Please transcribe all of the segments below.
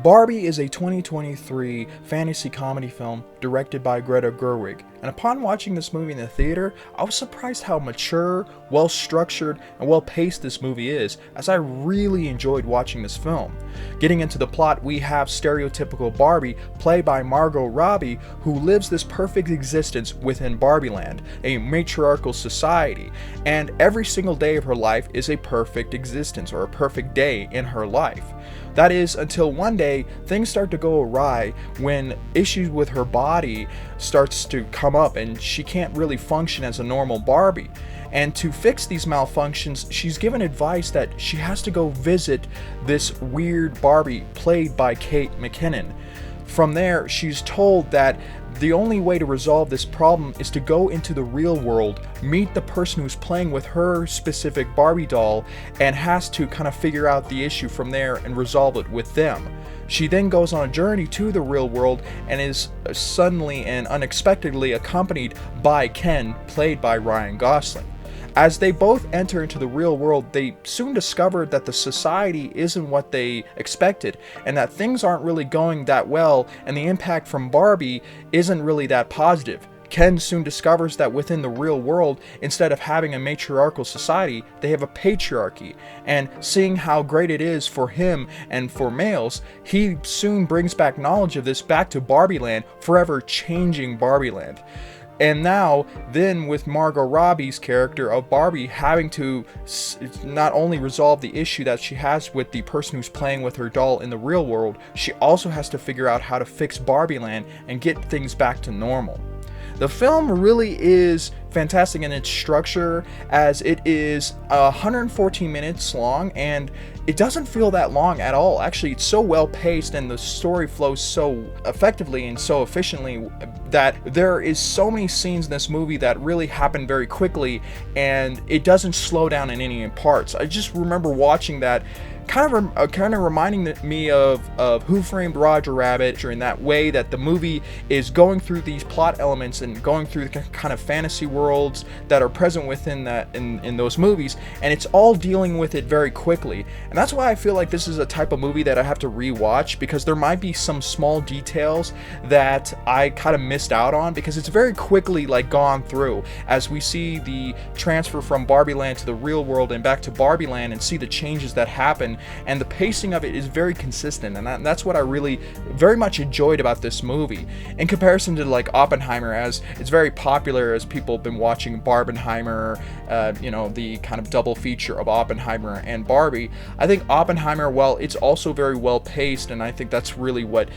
Barbie is a 2023 fantasy comedy film directed by Greta Gerwig, and upon watching this movie in the theater, I was surprised how mature, well-structured, and well-paced this movie is, as I really enjoyed watching this film. Getting into the plot, we have stereotypical Barbie, played by Margot Robbie, who lives this perfect existence within Barbie Land, a matriarchal society, and every single day of her life is a perfect existence, or a perfect day in her life. That is, until one day, things start to go awry when issues with her body starts to come up and she can't really function as a normal Barbie. And to fix these malfunctions, she's given advice that she has to go visit this weird Barbie played by Kate McKinnon. From there, she's told that the only way to resolve this problem is to go into the real world, meet the person who's playing with her specific Barbie doll, and has to kind of figure out the issue from there and resolve it with them. She then goes on a journey to the real world and is suddenly and unexpectedly accompanied by Ken, played by Ryan Gosling. As they both enter into the real world, they soon discover that the society isn't what they expected, and that things aren't really going that well, and the impact from Barbie isn't really that positive. Ken soon discovers that within the real world, instead of having a matriarchal society, they have a patriarchy, and seeing how great it is for him and for males, he soon brings back knowledge of this back to Barbie Land, forever changing Barbie Land. And now, then with Margot Robbie's character of Barbie having to not only resolve the issue that she has with the person who's playing with her doll in the real world, she also has to figure out how to fix Barbie Land and get things back to normal. The film really is fantastic in its structure, as it is 114 minutes long, and it doesn't feel that long at all. Actually, it's so well paced and the story flows so effectively and so efficiently that there is so many scenes in this movie that really happen very quickly, and it doesn't slow down in any parts. I just remember watching that kind of reminding me of Who Framed Roger Rabbit, in that way that the movie is going through these plot elements and going through the kind of fantasy worlds that are present within that in those movies, and it's all dealing with it very quickly. And that's why I feel like this is a type of movie that I have to rewatch, because there might be some small details that I kind of missed out on, because it's very quickly gone through as we see the transfer from Barbie Land to the real world and back to Barbie Land, and see the changes that happen. And the pacing of it is very consistent, and that's what I really very much enjoyed about this movie, in comparison to Oppenheimer, as it's very popular, as people have been watching Barbenheimer, the kind of double feature of Oppenheimer and Barbie. I think Oppenheimer, while it's also very well paced, and I think that's really what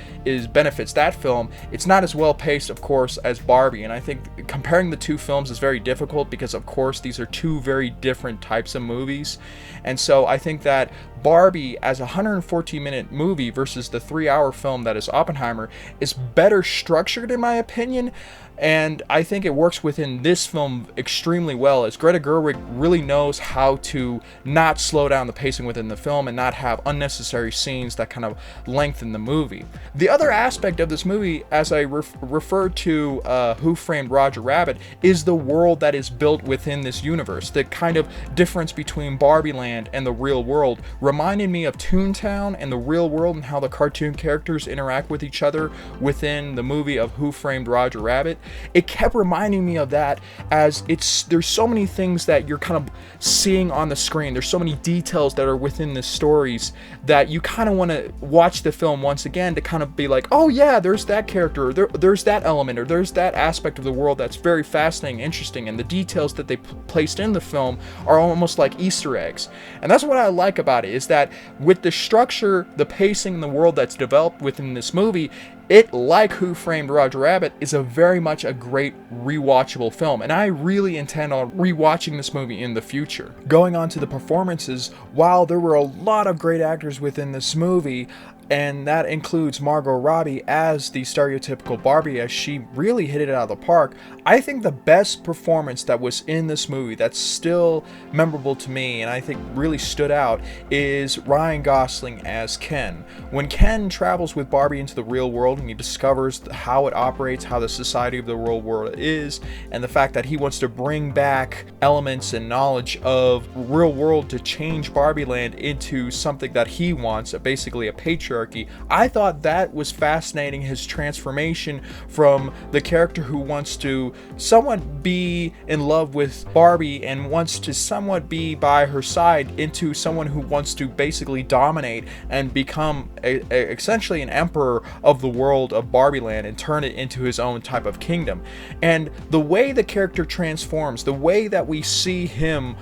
benefits that film, it's not as well paced, of course, as Barbie. And I think comparing the two films is very difficult, because of course these are two very different types of movies. And so I think that Barbie, as a 114-minute movie versus the 3-hour film that is Oppenheimer, is better structured in my opinion, and I think it works within this film extremely well, as Greta Gerwig really knows how to not slow down the pacing within the film and not have unnecessary scenes that kind of lengthen the movie. The other aspect of this movie, as I referred to Who Framed Roger Rabbit, is the world that is built within this universe. The kind of difference between Barbie Land and the real world reminded me of Toontown and the real world, and how the cartoon characters interact with each other within the movie of Who Framed Roger Rabbit. It kept reminding me of that, as there's so many things that you're kind of seeing on the screen. There's so many details that are within the stories that you kind of want to watch the film once again to kind of be like, oh yeah, there's that character, or there's that element, or there's that aspect of the world that's very fascinating, interesting, and the details that they placed in the film are almost like Easter eggs. And that's what I like about it, is that with the structure, the pacing, and the world that's developed within this movie, it, like Who Framed Roger Rabbit, is a very much a great rewatchable film, and I really intend on rewatching this movie in the future. Going on to the performances, while there were a lot of great actors within this movie, and that includes Margot Robbie as the stereotypical Barbie, as she really hit it out of the park, I think the best performance that was in this movie that's still memorable to me, and I think really stood out, is Ryan Gosling as Ken. When Ken travels with Barbie into the real world and he discovers how it operates, how the society of the real world is, and the fact that he wants to bring back elements and knowledge of real world to change Barbie Land into something that he wants, basically a patriarchy, patriarchy. I thought that was fascinating, his transformation from the character who wants to somewhat be in love with Barbie and wants to somewhat be by her side into someone who wants to basically dominate and become essentially an emperor of the world of Barbie Land and turn it into his own type of kingdom. And the way the character transforms, the way that we see him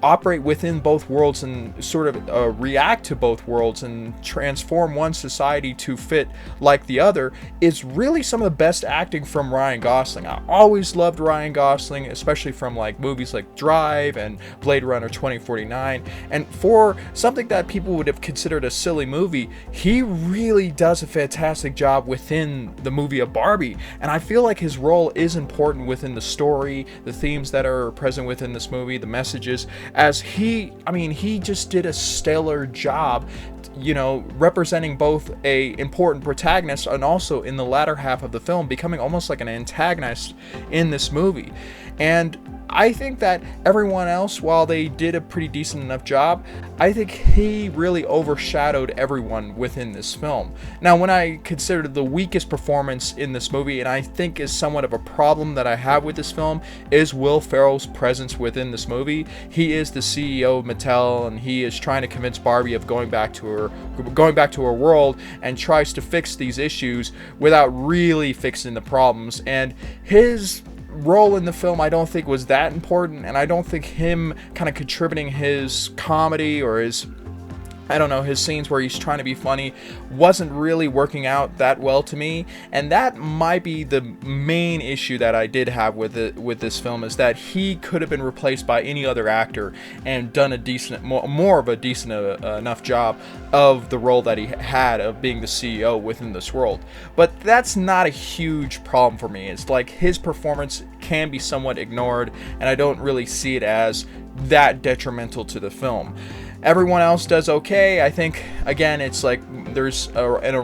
operate within both worlds and sort of react to both worlds and transform one society to fit like the other, is really some of the best acting from Ryan Gosling. I always loved Ryan Gosling, especially from like movies like Drive and Blade Runner 2049. And for something that people would have considered a silly movie, he really does a fantastic job within the movie of Barbie. And I feel like his role is important within the story, the themes that are present within this movie, the messages, as he just did a stellar job, you know, representing both a important protagonist and also in the latter half of the film becoming almost like an antagonist in this movie. And I think that everyone else, while they did a pretty decent enough job, I think he really overshadowed everyone within this film. Now, when I consider the weakest performance in this movie, and I think is somewhat of a problem that I have with this film, is Will Ferrell's presence within this movie. He is the CEO of Mattel, and he is trying to convince Barbie of going back to her world, and tries to fix these issues without really fixing the problems. And his role in the film I don't think was that important, and I don't think him kind of contributing his comedy or his scenes where he's trying to be funny wasn't really working out that well to me. And that might be the main issue that I did have with this film, is that he could have been replaced by any other actor and done a decent, more of a decent enough job of the role that he had of being the CEO within this world. But that's not a huge problem for me. It's like his performance can be somewhat ignored, and I don't really see it as that detrimental to the film. Everyone else does okay. I think, again, it's like there's an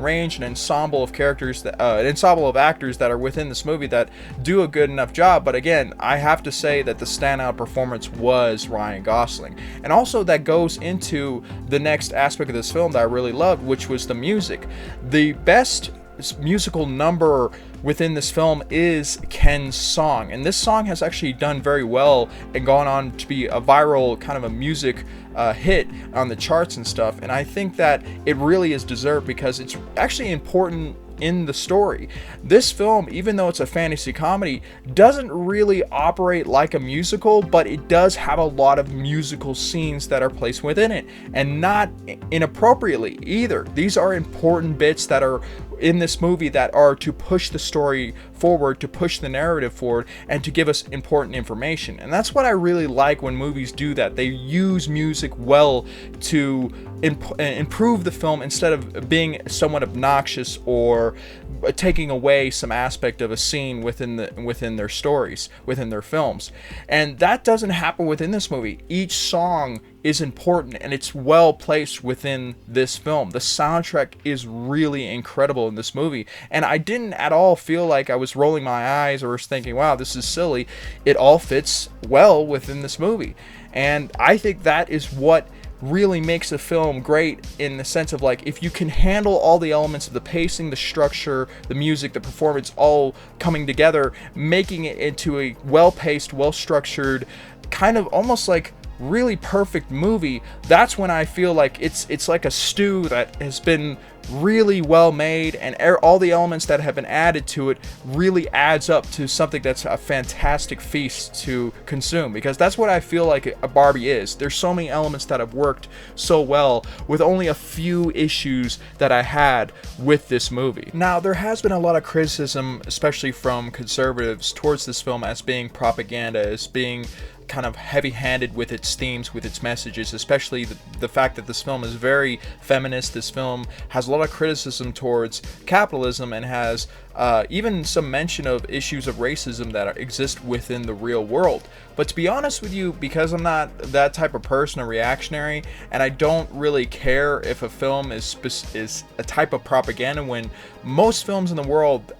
ensemble of characters, an ensemble of actors that are within this movie that do a good enough job. But again, I have to say that the standout performance was Ryan Gosling. And also that goes into the next aspect of this film that I really loved, which was the music. The best musical number within this film is Ken's song, and this song has actually done very well and gone on to be a viral kind of a music hit on the charts and stuff. And I think that it really is deserved because it's actually important in the story. This film, even though it's a fantasy comedy, doesn't really operate like a musical, but it does have a lot of musical scenes that are placed within it, and not inappropriately either. These are important bits that are in this movie that are to push the story forward, to push the narrative forward, and to give us important information. And that's what I really like when movies do that. They use music well to improve the film instead of being somewhat obnoxious or taking away some aspect of a scene within their stories, within their films. And that doesn't happen within this movie. Each song is important and it's well placed within this film. The soundtrack is really incredible in this movie, and I didn't at all feel like I was rolling my eyes or was thinking, wow, this is silly. It all fits well within this movie, and I think that is what really makes a film great, in the sense of like, if you can handle all the elements of the pacing, the structure, the music, the performance all coming together, making it into a well-paced, well-structured, kind of almost like really perfect movie, that's when I feel like it's like a stew that has been really well made, and all the elements that have been added to it really adds up to something that's a fantastic feast to consume, because that's what I feel like a Barbie is. There's so many elements that have worked so well with only a few issues that I had with this movie. Now, there has been a lot of criticism, especially from conservatives, towards this film as being propaganda, as being kind of heavy-handed with its themes, with its messages, especially the fact that this film is very feminist. This film has a lot of criticism towards capitalism and has even some mention of issues of racism that exist within the real world. But to be honest with you, because I'm not that type of person, a reactionary, and I don't really care if a film is a type of propaganda, when most films in the world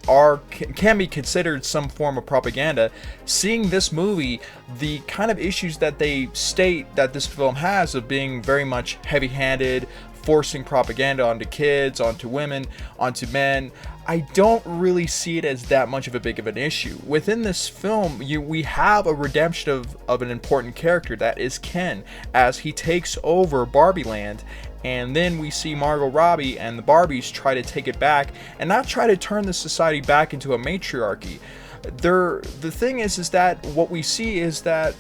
can be considered some form of propaganda, seeing this movie, the kind of issues that they state that this film has of being very much heavy-handed, forcing propaganda onto kids, onto women, onto men. I don't really see it as that much of a big of an issue. Within this film, we have a redemption of an important character, that is Ken, as he takes over Barbie Land. And then we see Margot Robbie and the Barbies try to take it back and not try to turn the society back into a matriarchy. The thing is that what we see is that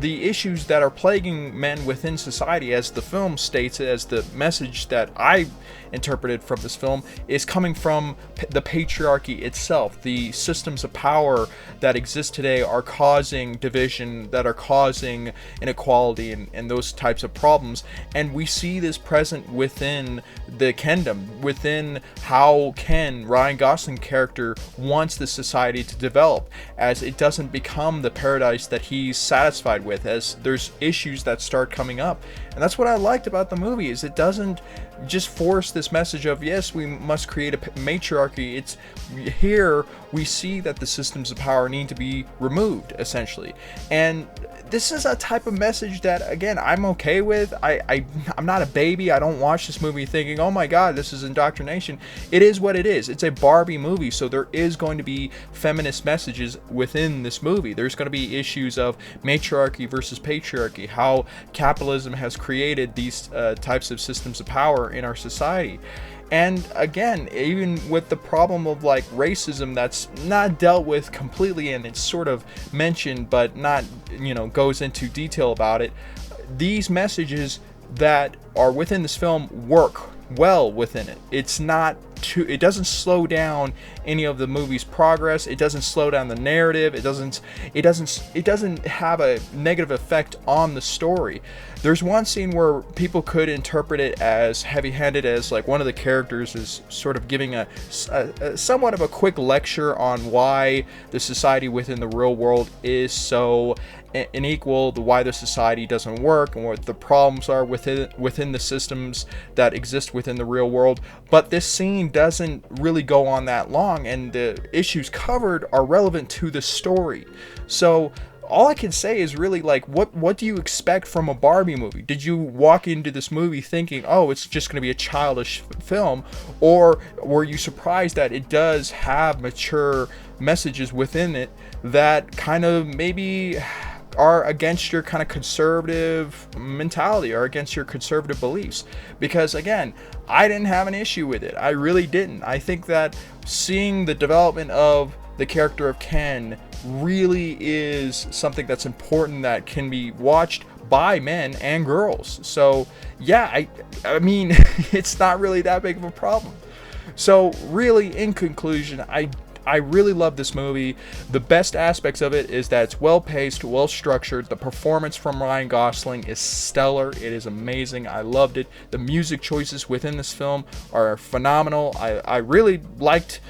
the issues that are plaguing men within society, as the film states, as the message that I interpreted from this film, is coming from the patriarchy itself. The systems of power that exist today are causing division, that are causing inequality and those types of problems. And we see this present within the Kendom, within how Ken, Ryan Gosling character, wants the society to develop, as it doesn't become the paradise that he's satisfied with, as there's issues that start coming up. And that's what I liked about the movie, is it doesn't just force this message of, yes, we must create a matriarchy. It's here we see that the systems of power need to be removed, essentially. And this is a type of message that, again, I'm okay with. I'm not a baby. I don't watch this movie thinking, oh my god, this is indoctrination. It is what it is. It's a Barbie movie, so there is going to be feminist messages within this movie. There's going to be issues of matriarchy versus patriarchy, how capitalism has created these types of systems of power in our society. And again, even with the problem of like racism that's not dealt with completely, and it's sort of mentioned but not, goes into detail about it, these messages that are within this film work well within it. It doesn't slow down any of the movie's progress. It doesn't slow down the narrative. It doesn't have a negative effect on the story. There's one scene where people could interpret it as heavy-handed, as like one of the characters is sort of giving a somewhat of a quick lecture on why the society within the real world is so unequal, why the society doesn't work, and what the problems are within the systems that exist within the real world. But this scene doesn't really go on that long, and the issues covered are relevant to the story. So all I can say is really, like, what do you expect from a Barbie movie? Did you walk into this movie thinking, oh, it's just going to be a childish film? Or were you surprised that it does have mature messages within it that kind of maybe are against your kind of conservative mentality or against your conservative beliefs? Because again, I didn't have an issue with it. I really didn't. I think that seeing the development of the character of Ken really is something that's important, that can be watched by men and girls. So yeah, I mean it's not really that big of a problem. So really, in conclusion, I really love this movie. The best aspects of it is that it's well paced, well structured. The performance from Ryan Gosling is stellar. It is amazing. I loved it. The music choices within this film are phenomenal. I really liked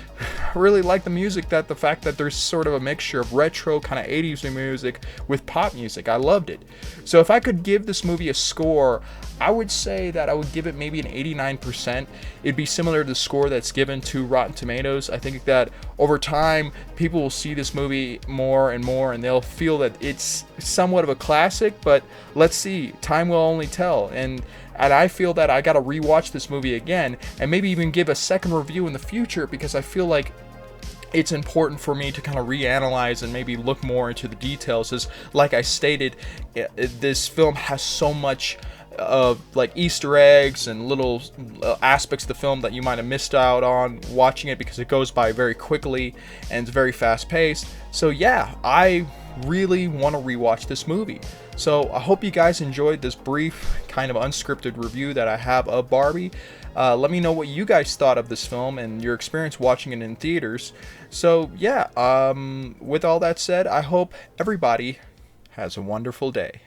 the music, that the fact that there's sort of a mixture of retro kind of 80s music with pop music. I loved it. So if I could give this movie a score, I would say that I would give it maybe an 89%. It'd be similar to the score that's given to Rotten Tomatoes. I think that over time, people will see this movie more and more, and they'll feel that it's somewhat of a classic, but let's see. Time will only tell. And I feel that I gotta rewatch this movie again, and maybe even give a second review in the future, because I feel like it's important for me to kind of reanalyze and maybe look more into the details. As like I stated, this film has so much of like Easter eggs and little aspects of the film that you might have missed out on watching it, because it goes by very quickly and it's very fast paced. So yeah, I really want to rewatch this movie. So I hope you guys enjoyed this brief kind of unscripted review that I have of Barbie. Let me know what you guys thought of this film and your experience watching it in theaters. So yeah, with all that said, I hope everybody has a wonderful day.